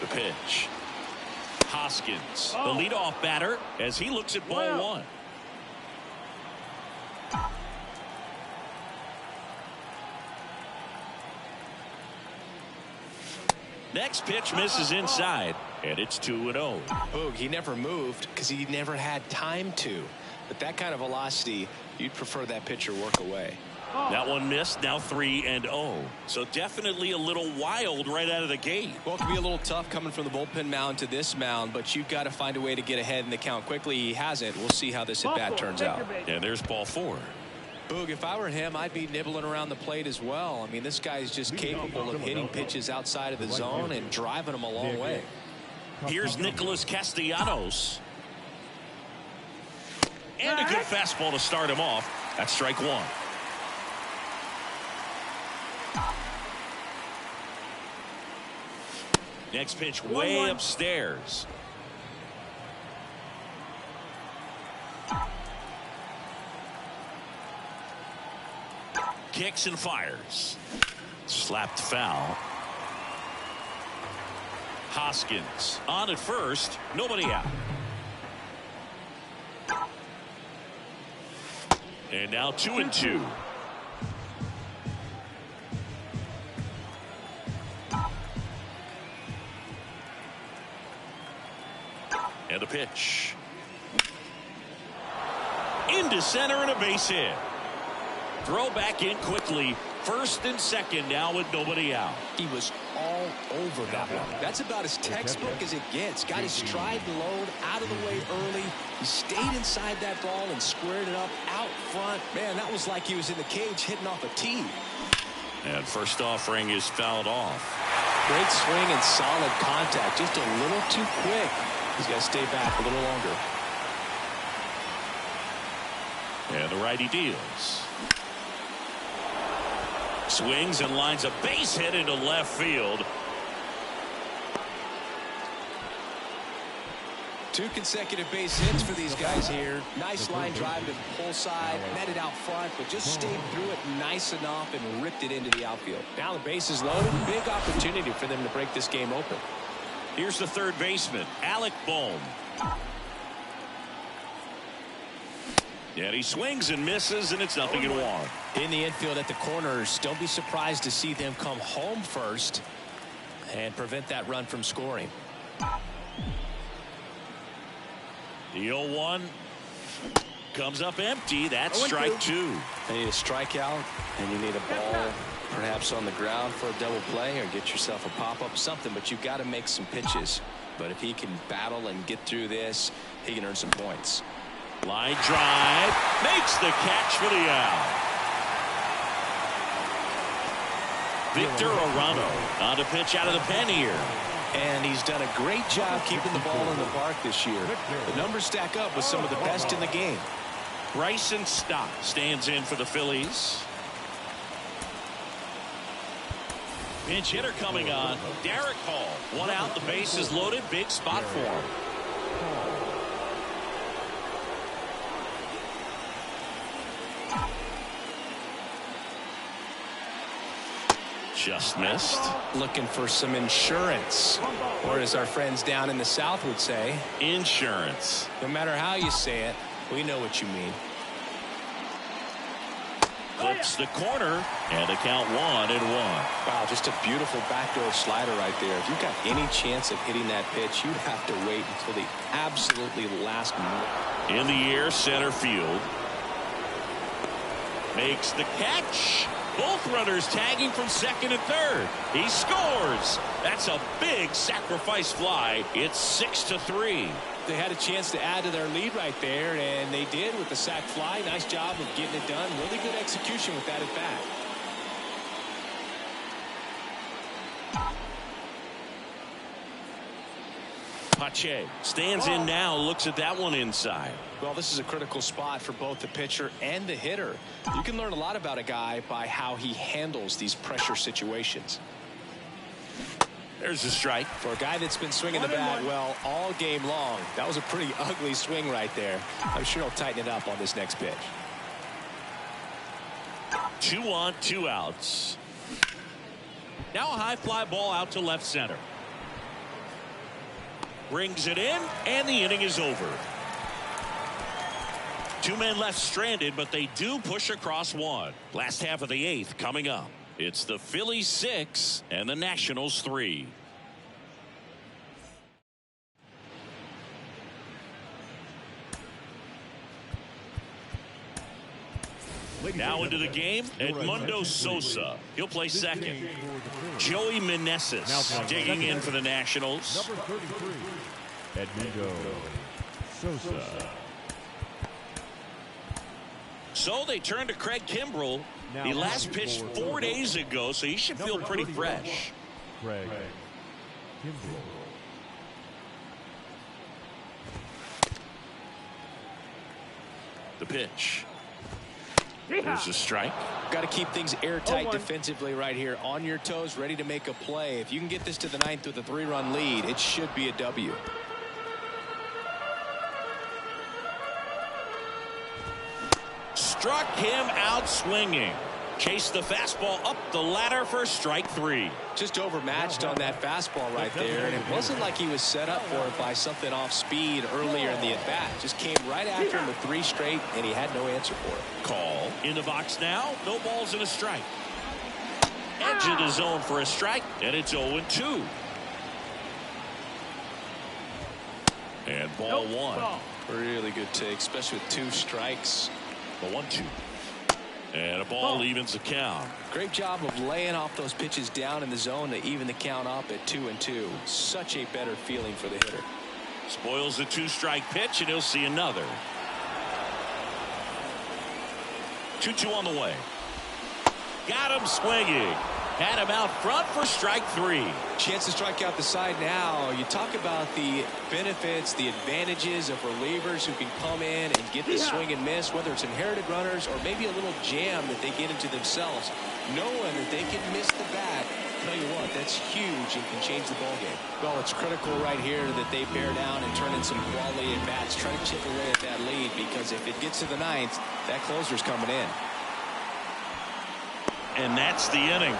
The pitch. Hoskins, the leadoff batter, as he looks at ball one. Next pitch misses inside, and it's 2-0. Boog, he never moved because he never had time to. But that kind of velocity, you'd prefer that pitcher work away. That one missed, now 3-0. So definitely a little wild right out of the gate. Well, it can be a little tough coming from the bullpen mound to this mound, but you've got to find a way to get ahead in the count quickly. He hasn't. We'll see how this at-bat turns out. And there's ball 4. Boog, if I were him, I'd be nibbling around the plate as well. I mean, this guy's just capable of hitting pitches outside of the zone and driving them a long way. Here's Nicholas Castellanos. And a good fastball to start him off. That's strike one. Next pitch way upstairs. Kicks and fires. Slapped foul. Hoskins on at first. Nobody out. And now 2-2. And a pitch. Into center and a base hit. Throw back in quickly. First and second now with nobody out. He was all over that one. That's about as textbook as it gets. Got his stride and load out of the way early. He stayed inside that ball and squared it up out front. Man, that was like he was in the cage hitting off a tee. And first offering is fouled off. Great swing and solid contact. Just a little too quick. He's got to stay back a little longer. And the righty deals. Swings and lines a base hit into left field. Two consecutive base hits for these guys here. Nice line drive to the pull side, netted out front, but just stayed through it nice enough and ripped it into the outfield. Now the base is loaded. Big opportunity for them to break this game open. Here's the third baseman, Alec Bohm. And he swings and misses, and it's 0-1. In the infield at the corners, don't be surprised to see them come home first and prevent that run from scoring. The 0-1 comes up empty. That's strike two. You need a strikeout, and you need a ball perhaps on the ground for a double play or get yourself a pop-up, something, but you've got to make some pitches. But if he can battle and get through this, he can earn some points. Line drive, makes the catch for the out. Victor Arano on to pitch out of the pen here. And he's done a great job keeping the ball in the park this year. The numbers stack up with some of the best in the game. Bryson Stott stands in for the Phillies. Pinch hitter coming on. Derek Hall. One out, the base is loaded. Big spot for him. Just missed. Looking for some insurance, or as our friends down in the South would say, insurance. No matter how you say it, we know what you mean. Clips the corner, and the count 1-1. Wow, just a beautiful backdoor slider right there. If you've got any chance of hitting that pitch, you'd have to wait until the absolutely last minute. In the air, center field. Makes the catch. Both runners tagging from second and third. He scores. That's a big sacrifice fly. It's 6-3. They had a chance to add to their lead right there, and they did with the sac fly. Nice job of getting it done. Really good execution with that at bat. Pache stands in now, looks at that one inside. Well, this is a critical spot for both the pitcher and the hitter. You can learn a lot about a guy by how he handles these pressure situations. There's a strike. For a guy that's been swinging the bat well all game long, that was a pretty ugly swing right there. I'm sure he'll tighten it up on this next pitch. 2 on, 2 outs. Now a high fly ball out to left center. Brings it in, and the inning is over. 2 men left stranded, but they do push across one. Last half of the 8th coming up. It's the Phillies 6 and the Nationals 3. Now into the game, Edmundo Sosa. He'll play second. Joey Meneses digging in for the Nationals. Number 33, Edmundo Sosa. So they turn to Craig Kimbrell. He last pitched 4 days ago, so he should feel pretty fresh. Craig Kimbrell. The pitch. There's a strike. Got to keep things airtight 0-1. defensively right here. On your toes, ready to make a play. If you can get this to the ninth with a 3-run lead, it should be a W. Struck him out swinging. Chased the fastball up the ladder for strike 3. Just overmatched on that fastball right there, and it wasn't like he was set up for it by something off speed earlier in the at-bat. Just came right after him with 3 straight, and he had no answer for it. Call in the box now. No balls and a strike. Edge of the zone for a strike, and it's 0-2. And ball 1. Ball. Really good take, especially with 2 strikes. The 1-2. And a ball evens the count. Great job of laying off those pitches down in the zone to even the count up at 2-2. Such a better feeling for the hitter. Spoils the 2-strike pitch, and he'll see another. 2-2 on the way. Got him swinging. Had him out front for strike 3. Chance to strike out the side now. You talk about the benefits, the advantages of relievers who can come in and get the swing and miss, whether it's inherited runners or maybe a little jam that they get into themselves. Knowing that they can miss the bat, tell you what, that's huge and can change the ballgame. Well, it's critical right here that they bear down and turn in some quality at bats, try to chip away at that lead, because if it gets to the ninth, that closer's coming in. And that's the inning.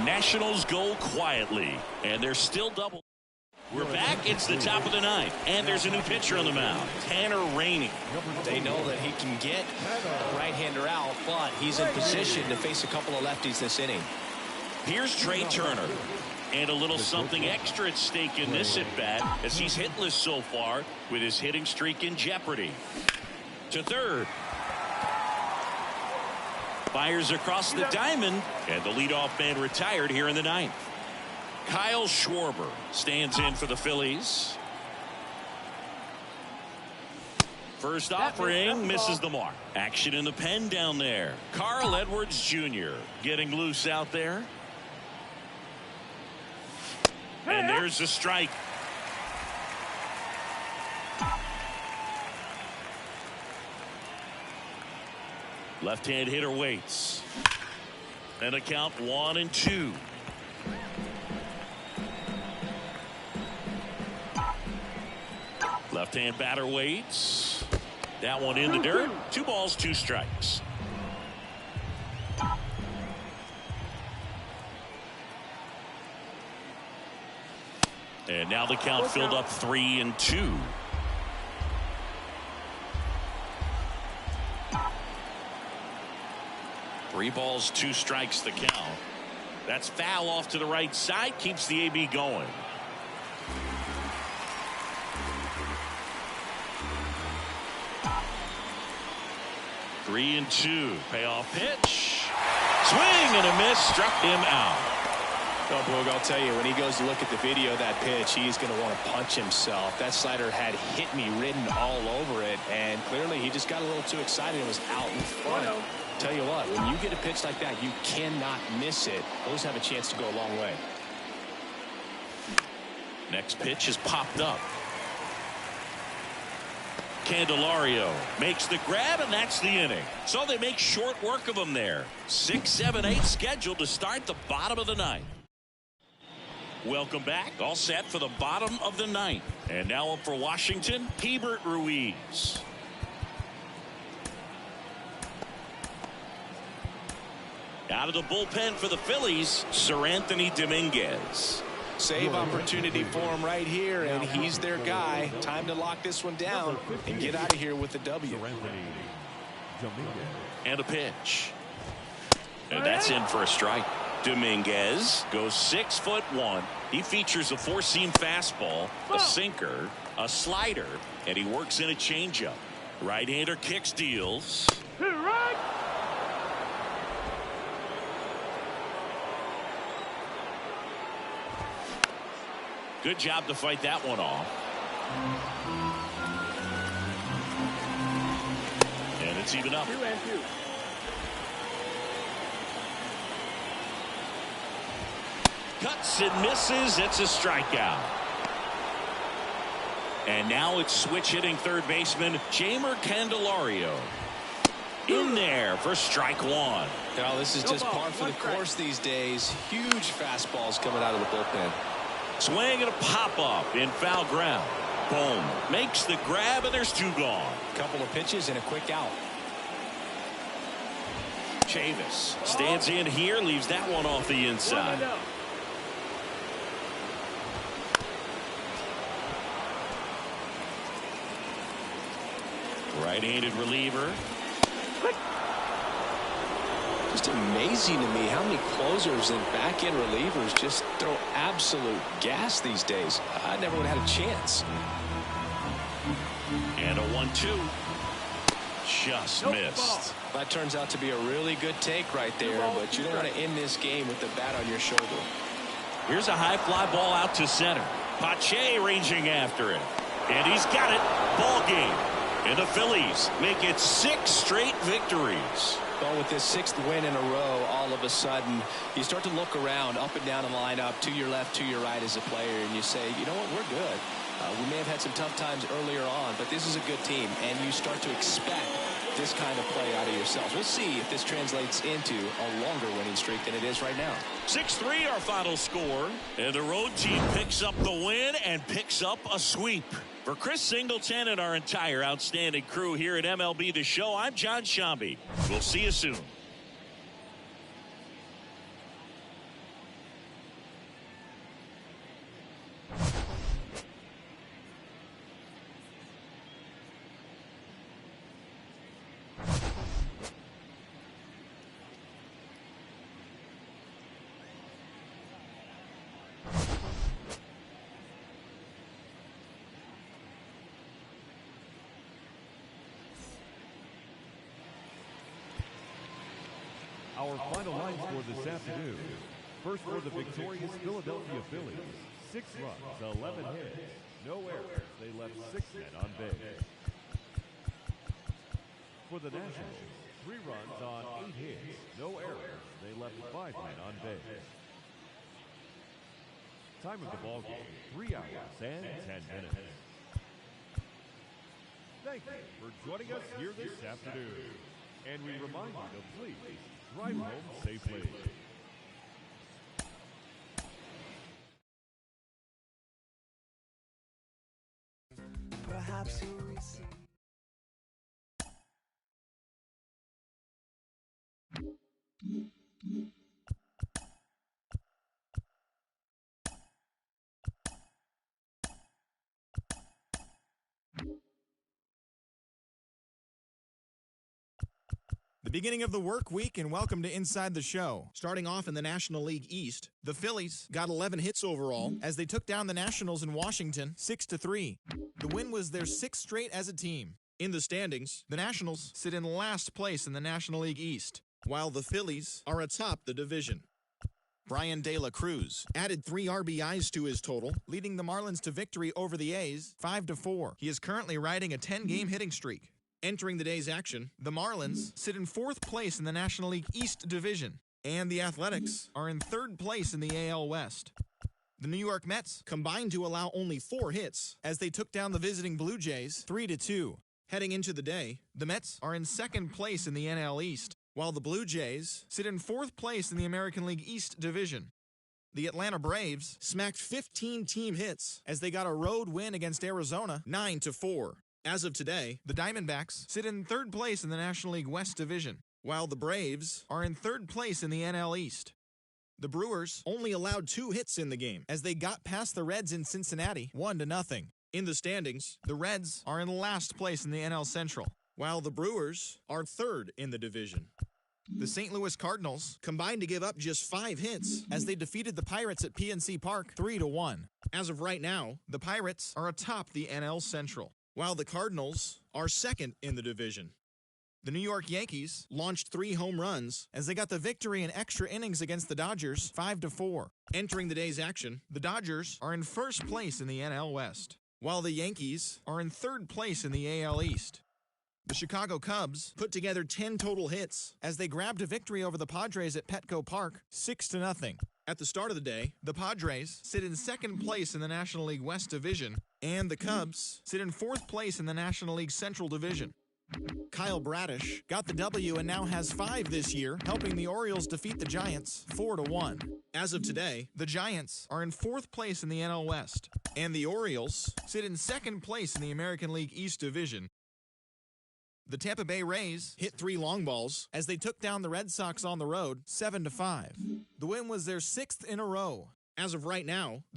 Nationals go quietly, and they're still double. We're back. It's the top of the ninth, and there's a new pitcher on the mound, Tanner Rainey. They know that he can get a right-hander out, but he's in position to face a couple of lefties this inning. Here's Trey Turner, and a little something extra at stake in this at-bat, as he's hitless so far with his hitting streak in jeopardy. To third. Fires across the diamond, and the leadoff man retired here in the ninth. Kyle Schwarber stands in for the Phillies. First offering misses the mark. Action in the pen down there. Carl Edwards Jr. getting loose out there. And there's a strike. Left-hand hitter waits. And a count 1-2. Left-hand batter waits. That one in the dirt. 2 balls, 2 strikes. And now the count filled up 3-2. Three balls, 2 strikes the count. That's foul off to the right side. Keeps the AB going. Three and 2. Payoff pitch. Swing and a miss. Struck him out. Oh, Boog, I'll tell you, when he goes to look at the video of that pitch, he's going to want to punch himself. That slider had hit me written all over it, and clearly he just got a little too excited and was out in front. Tell you what, when you get a pitch like that, you cannot miss it. Those have a chance to go a long way. Next pitch is popped up. Candelario makes the grab, and that's the inning. So they make short work of him there. 6, 7, 8 scheduled to start the bottom of the ninth. Welcome back. All set for the bottom of the ninth. And now up for Washington, Hebert Ruiz. Out of the bullpen for the Phillies, Sir Anthony Dominguez. Save opportunity for him right here, and he's their guy. Time to lock this one down and get out of here with the W. And a pitch. And that's in for a strike. Dominguez goes 6'1". He features a 4-seam fastball, a sinker, a slider, and he works in a changeup. Right-hander kicks, deals. Good job to fight that one off. And it's even up. 2-2. Cuts and misses. It's a strikeout. And now it's switch hitting third baseman Jamer Candelario. In there for strike one. Now, this is just par for the course these days. Huge fastballs coming out of the bullpen. Swing and a pop-up in foul ground. Boom. Makes the grab, and there's two gone. Couple of pitches and a quick out. Chavis stands in here, leaves that one off the inside. Right-handed reliever. Just amazing to me how many closers and back-end relievers just throw absolute gas these days. I never would have had a chance. And a 1-2. Just missed. That turns out to be a really good take right there, but you don't want to end this game with the bat on your shoulder. Here's a high fly ball out to center. Pache ranging after it. And he's got it. Ball game. And the Phillies make it 6 straight victories. Well, with this 6th win in a row, all of a sudden, you start to look around, up and down the lineup, to your left, to your right as a player, and you say, you know what, we're good. We may have had some tough times earlier on, but this is a good team, and you start to expect this kind of play out of yourselves. We'll see if this translates into a longer winning streak than it is right now. 6-3 our final score, and the road team picks up the win and picks up a sweep. For Chris Singleton and our entire outstanding crew here at MLB The Show, I'm John Shambi. We'll see you soon. Our final line score this afternoon. First for the victorious Philadelphia Phillies. 6 runs, 11 hits, no errors. They left 6 men on base. For the Nationals, 3 runs on 8 hits, no errors. They left 5 men on base. Time of the ball game, 3 hours and 10 minutes. Thank you for joining us here this afternoon. And we remind you to please drive home safely. Perhaps you'll receive. The beginning of the work week, and welcome to Inside the Show. Starting off in the National League East, the Phillies got 11 hits overall as they took down the Nationals in Washington 6-3. The win was their 6th straight as a team. In the standings, the Nationals sit in last place in the National League East, while the Phillies are atop the division. Brian De La Cruz added 3 RBIs to his total, leading the Marlins to victory over the A's 5-4. He is currently riding a 10-game hitting streak. Entering the day's action, the Marlins sit in 4th place in the National League East Division, and the Athletics are in 3rd place in the AL West. The New York Mets combined to allow only 4 hits as they took down the visiting Blue Jays 3-2. Heading into the day, the Mets are in 2nd place in the NL East, while the Blue Jays sit in 4th place in the American League East Division. The Atlanta Braves smacked 15 team hits as they got a road win against Arizona 9-4. As of today, the Diamondbacks sit in 3rd place in the National League West Division, while the Braves are in 3rd place in the NL East. The Brewers only allowed 2 hits in the game as they got past the Reds in Cincinnati 1-0. In the standings, the Reds are in last place in the NL Central, while the Brewers are 3rd in the division. The St. Louis Cardinals combined to give up just 5 hits as they defeated the Pirates at PNC Park 3-1. As of right now, the Pirates are atop the NL Central, while the Cardinals are 2nd in the division. The New York Yankees launched 3 home runs as they got the victory in extra innings against the Dodgers 5-4. Entering the day's action, the Dodgers are in 1st place in the NL West, while the Yankees are in 3rd place in the AL East. The Chicago Cubs put together 10 total hits as they grabbed a victory over the Padres at Petco Park 6-0. At the start of the day, the Padres sit in second place in the National League West Division, and the Cubs sit in fourth place in the National League Central Division. Kyle Bradish got the W and now has 5 this year, helping the Orioles defeat the Giants 4-1. As of today, the Giants are in fourth place in the NL West, and the Orioles sit in second place in the American League East Division. The Tampa Bay Rays hit 3 long balls as they took down the Red Sox on the road 7-5. The win was their 6th in a row. As of right now, the